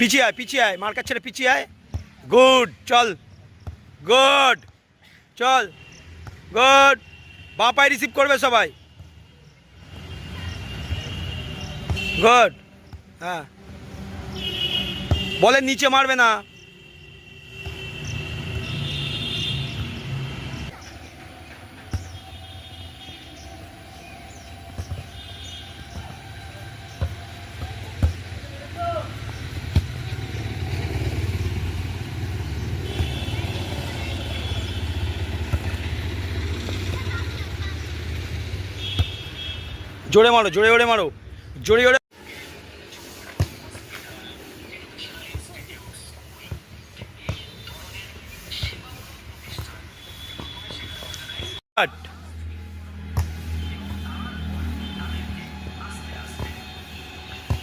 পিছিয়ে আয় মার্কার ছেড়ে পিছিয়ে আয়। গুড, চল, গুড, চল, গুড। বাঁ পায়ে রিসিভ করবে সবাই। গুড। হ্যাঁ, বলের নিচে মারবে না। জোরে মারো, জোরে জোরে মারো, জোরে জোরে।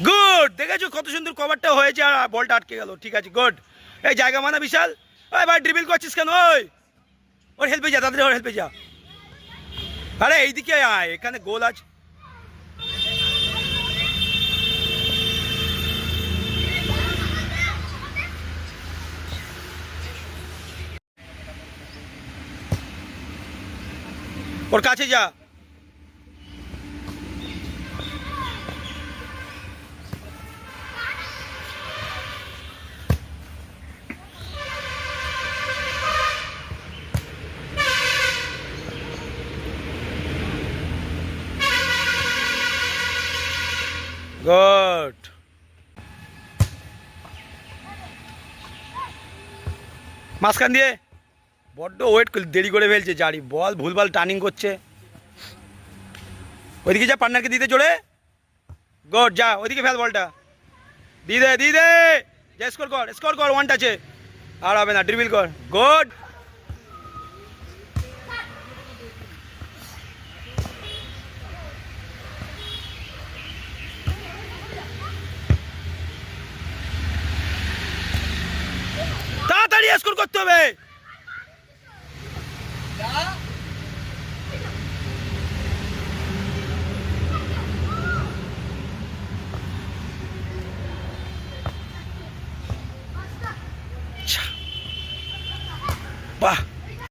গুড, দেখেছো কত সুন্দর কভারটা হয়েছে আর বলটা আটকে গেল। ঠিক আছে, গুড। এই জায়গা মানা বিশাল। ওই ভাই ড্রিবল করছিস কেন? ওই ওর হেল্পে যা, তাদের ওর হেল্পে যা। আরে এইদিকে আয়, এখানে গোল আছে। ওর কাছে যা। গুড। মাঝখান দিয়ে বড্ড ওয়েট দেরি করে ফেলছে জারি, বল ভুলভাল টার্নিং করছে। ওইদিকে যা, পার্টনারকে দিতে জোরে। গুড, যা ওইদিকে ফেল বলটা। দিয়ে দে, দিয়ে দে, যা স্কোর কর, স্কোর কর, ওয়ান টাচে। আর হবে না, ড্রিবল কর। গুড। তাড়াতাড়ি স্কোর করতে হবে।